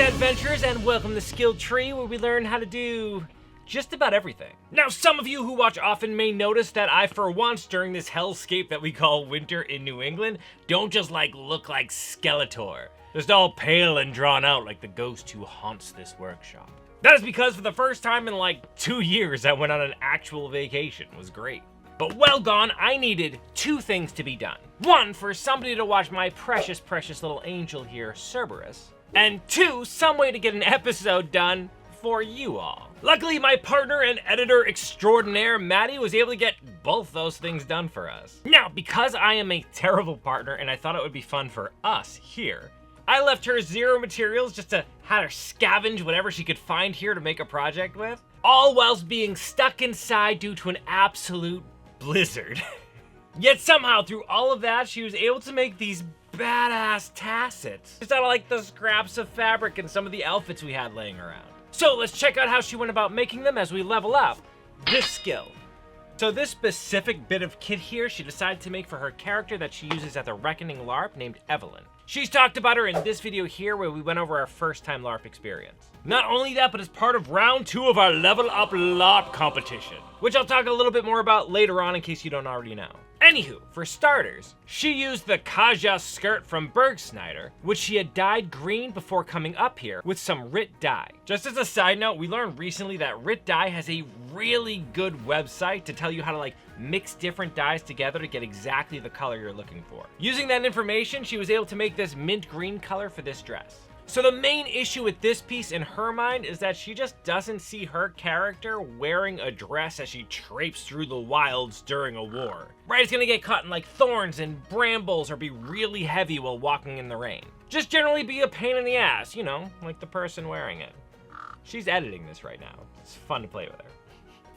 adventurers, and welcome to Skill Tree, where we learn how to do just about everything. Now, some of you who watch often may notice that I, for once, during this hellscape that we call winter in New England, don't just look like Skeletor. Just all pale and drawn out like the ghost who haunts this workshop. That is because for the first time in like 2 years, I went on an actual vacation. It was great. But well gone, I needed 2 things to be done. 1, for somebody to watch my precious, precious little angel here, Cerberus. And 2, some way to get an episode done for you all. Luckily, my partner and editor extraordinaire, Madi, was able to get both those things done for us. Now, because I am a terrible partner and I thought it would be fun for us here, I left her 0 materials just to have her scavenge whatever she could find here to make a project with, all whilst being stuck inside due to an absolute blizzard. Yet somehow, through all of that, she was able to make these badass tassets just out of like the scraps of fabric and some of the outfits we had laying around. So let's check out how she went about making them as we level up this skill. So this specific bit of kit here, she decided to make for her character that she uses at the Reckoning LARP named Evelyn. She's talked about her in this video here where we went over our first time LARP experience. Not only that, but as part of round 2 of our level up LARP competition, which I'll talk a little bit more about later on in case you don't already know. Anywho, for starters, she used the Kaja skirt from Bergsnyder, which she had dyed green before coming up here with some RIT dye. Just as a side note, we learned recently that RIT dye has a really good website to tell you how to mix different dyes together to get exactly the color you're looking for. Using that information, she was able to make this mint green color for this dress. So the main issue with this piece in her mind is that she just doesn't see her character wearing a dress as she traipses through the wilds during a war. Right, it's gonna get caught in thorns and brambles or be really heavy while walking in the rain. Just generally be a pain in the ass, you know, like the person wearing it. She's editing this right now. It's fun to play with her.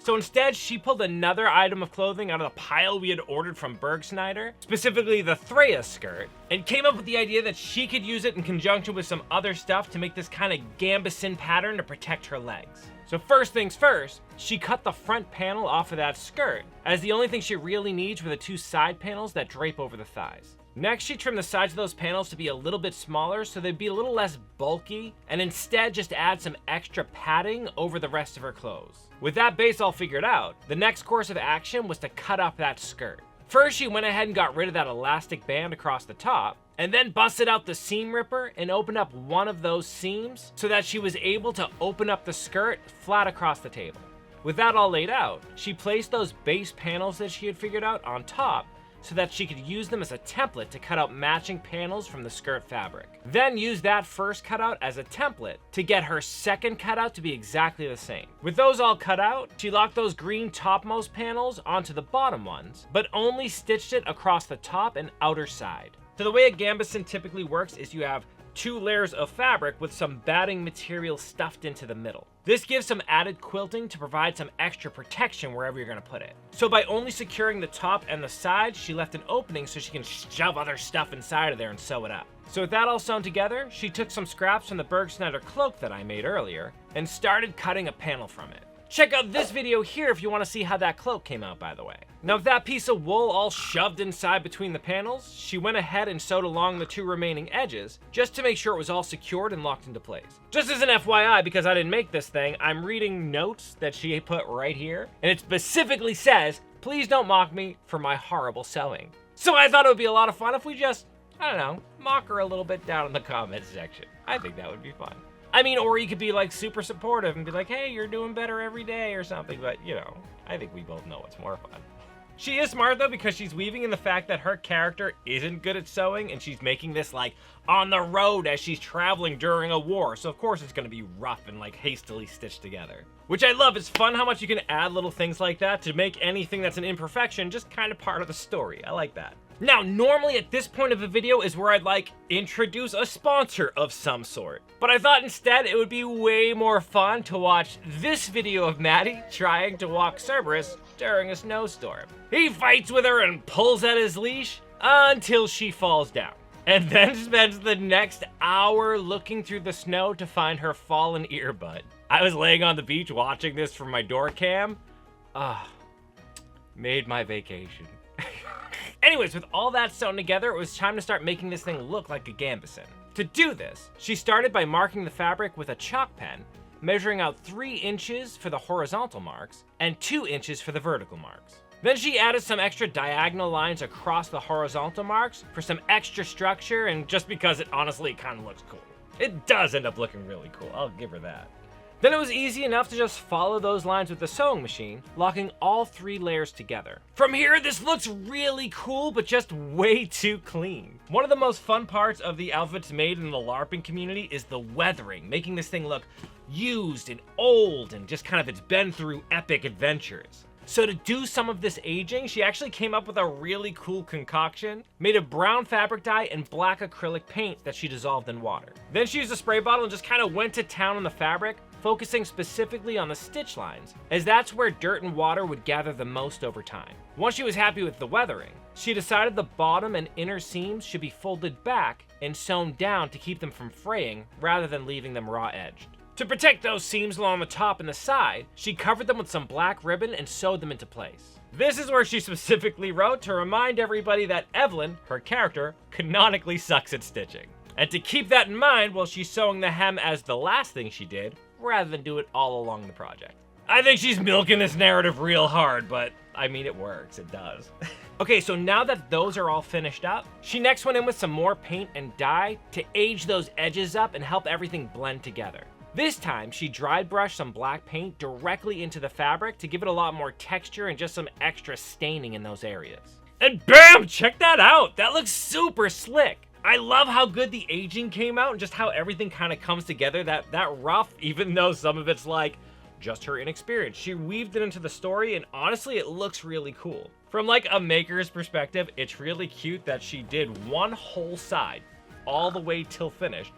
So instead, she pulled another item of clothing out of the pile we had ordered from Bergsnyder, specifically the Threa skirt, and came up with the idea that she could use it in conjunction with some other stuff to make this kind of gambeson pattern to protect her legs. So first things first, she cut the front panel off of that skirt, as the only thing she really needs were the 2 side panels that drape over the thighs. Next, she trimmed the sides of those panels to be a little bit smaller so they'd be a little less bulky, and instead just add some extra padding over the rest of her clothes. With that base all figured out, the next course of action was to cut up that skirt. First, she went ahead and got rid of that elastic band across the top, and then busted out the seam ripper and opened up one of those seams so that she was able to open up the skirt flat across the table. With that all laid out, she placed those base panels that she had figured out on top so that she could use them as a template to cut out matching panels from the skirt fabric. Then use that first cutout as a template to get her second cutout to be exactly the same. With those all cut out, she locked those green topmost panels onto the bottom ones, but only stitched it across the top and outer side. So the way a gambeson typically works is you have 2 layers of fabric with some batting material stuffed into the middle. This gives some added quilting to provide some extra protection wherever you're gonna put it. So by only securing the top and the sides, she left an opening so she can shove other stuff inside of there and sew it up. So with that all sewn together, she took some scraps from the Bergsnyder cloak that I made earlier and started cutting a panel from it. Check out this video here if you want to see how that cloak came out, by the way. Now with that piece of wool all shoved inside between the panels, she went ahead and sewed along the 2 remaining edges just to make sure it was all secured and locked into place. Just as an FYI, because I didn't make this thing, I'm reading notes that she put right here, and it specifically says, "Please don't mock me for my horrible sewing." So I thought it would be a lot of fun if we just, I don't know, mock her a little bit down in the comments section. I think that would be fun. I mean, or you could be super supportive and be like, hey, you're doing better every day or something, but you know, I think we both know what's more fun. She is smart though, because she's weaving in the fact that her character isn't good at sewing and she's making this on the road as she's traveling during a war. So of course it's gonna be rough and hastily stitched together. Which I love. It's fun how much you can add little things like that to make anything that's an imperfection just kind of part of the story. I like that. Now, normally at this point of a video is where I'd introduce a sponsor of some sort. But I thought instead it would be way more fun to watch this video of Madi trying to walk Cerberus during a snowstorm. He fights with her and pulls at his leash until she falls down. And then spends the next hour looking through the snow to find her fallen earbud. I was laying on the beach watching this from my door cam. Made my vacation. Anyways, with all that sewn together, it was time to start making this thing look like a gambeson. To do this, she started by marking the fabric with a chalk pen, measuring out 3 inches for the horizontal marks and 2 inches for the vertical marks. Then she added some extra diagonal lines across the horizontal marks for some extra structure, and just because it honestly kind of looks cool. It does end up looking really cool, I'll give her that. Then it was easy enough to just follow those lines with the sewing machine, locking all 3 layers together. From here, this looks really cool, but just way too clean. One of the most fun parts of the outfits made in the LARPing community is the weathering, making this thing look used and old and just kind of it's been through epic adventures. So to do some of this aging, she actually came up with a really cool concoction made of brown fabric dye and black acrylic paint that she dissolved in water. Then she used a spray bottle and just kind of went to town on the fabric, focusing specifically on the stitch lines, as that's where dirt and water would gather the most over time. Once she was happy with the weathering, she decided the bottom and inner seams should be folded back and sewn down to keep them from fraying rather than leaving them raw-edged. To protect those seams along the top and the side, she covered them with some black ribbon and sewed them into place. This is where she specifically wrote to remind everybody that Evelyn, her character, canonically sucks at stitching. And to keep that in mind while she's sewing the hem as the last thing she did, rather than do it all along the project. I think she's milking this narrative real hard, but I mean, it works, it does. Okay, so now that those are all finished up, she next went in with some more paint and dye to age those edges up and help everything blend together. This time, she dry brushed some black paint directly into the fabric to give it a lot more texture and just some extra staining in those areas. And bam! Check that out! That looks super slick! I love how good the aging came out and just how everything kind of comes together, that rough, even though some of it's like just her inexperience. She weaved it into the story and honestly, it looks really cool. From like a maker's perspective, it's really cute that she did one whole side all the way till finished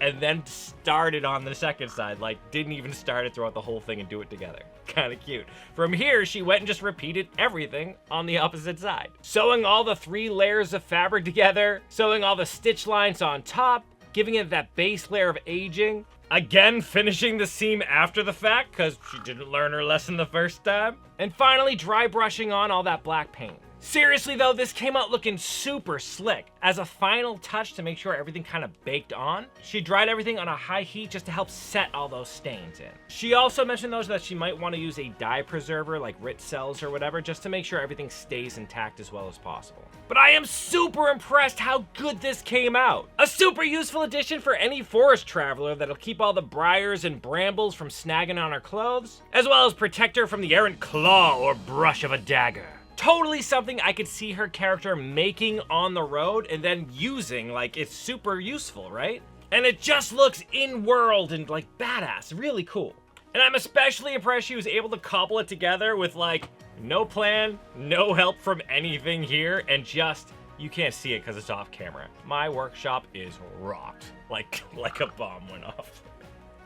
and then started on the second side, like didn't even start it throughout the whole thing and do it together. Kind of cute. From here, she went and just repeated everything on the opposite side. Sewing all the 3 layers of fabric together, sewing all the stitch lines on top, giving it that base layer of aging, again finishing the seam after the fact because she didn't learn her lesson the first time, and finally dry brushing on all that black paint. Seriously though, this came out looking super slick. As a final touch to make sure everything kind of baked on, she dried everything on a high heat just to help set all those stains in. She also mentioned those that she might want to use a dye preserver like Rit cells or whatever just to make sure everything stays intact as well as possible. But I am super impressed how good this came out. A super useful addition for any forest traveler that'll keep all the briars and brambles from snagging on her clothes, as well as protect her from the errant claw or brush of a dagger. Totally something I could see her character making on the road and then using, like it's super useful, right? And it just looks in-world and like badass, really cool. And I'm especially impressed she was able to cobble it together with like no plan, no help from anything here, and just, you can't see it because it's off camera. My workshop is rocked, like a bomb went off.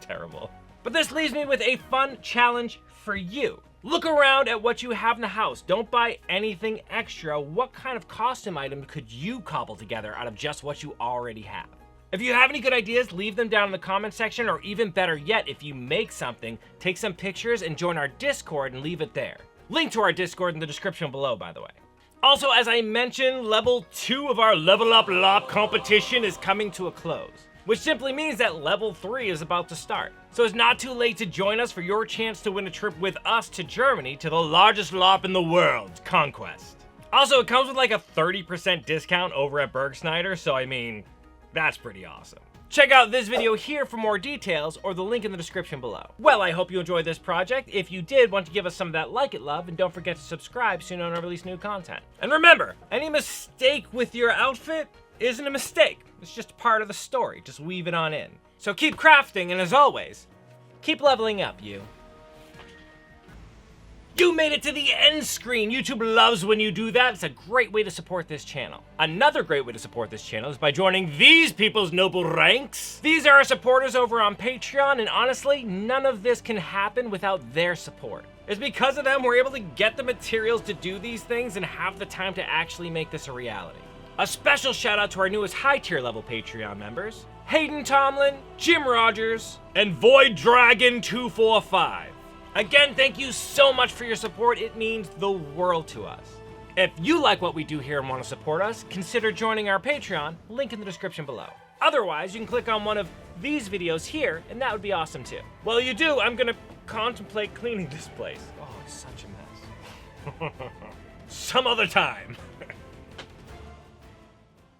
Terrible. But this leaves me with a fun challenge for you. Look around at what you have in the house. Don't buy anything extra. What kind of costume item could you cobble together out of just what you already have? If you have any good ideas, leave them down in the comment section, or even better yet, if you make something, take some pictures and join our Discord and leave it there. Link to our Discord in the description below, by the way. Also, as I mentioned, level 2 of our Level Up LARP competition is coming to a close, which simply means that level 3 is about to start. So it's not too late to join us for your chance to win a trip with us to Germany to the largest LARP in the world, Conquest. Also, it comes with like a 30% discount over at Bergsnyder, so I mean, that's pretty awesome. Check out this video here for more details, or the link in the description below. Well, I hope you enjoyed this project. If you did, want to give us some of that like it love, and don't forget to subscribe so you don't release new content. And remember, any mistake with your outfit isn't a mistake. It's just part of the story. Just weave it on in. So keep crafting, and as always, keep leveling up, you. You made it to the end screen. YouTube loves when you do that. It's a great way to support this channel. Another great way to support this channel is by joining these people's noble ranks. These are our supporters over on Patreon, and honestly, none of this can happen without their support. It's because of them we're able to get the materials to do these things and have the time to actually make this a reality. A special shout out to our newest high tier level Patreon members, Hayden Tomlin, Jim Rogers, and Void Dragon 245. Again, thank you so much for your support. It means the world to us. If you like what we do here and want to support us, consider joining our Patreon, link in the description below. Otherwise, you can click on one of these videos here, and that would be awesome too. While you do, I'm gonna contemplate cleaning this place. Oh, it's such a mess. Some other time.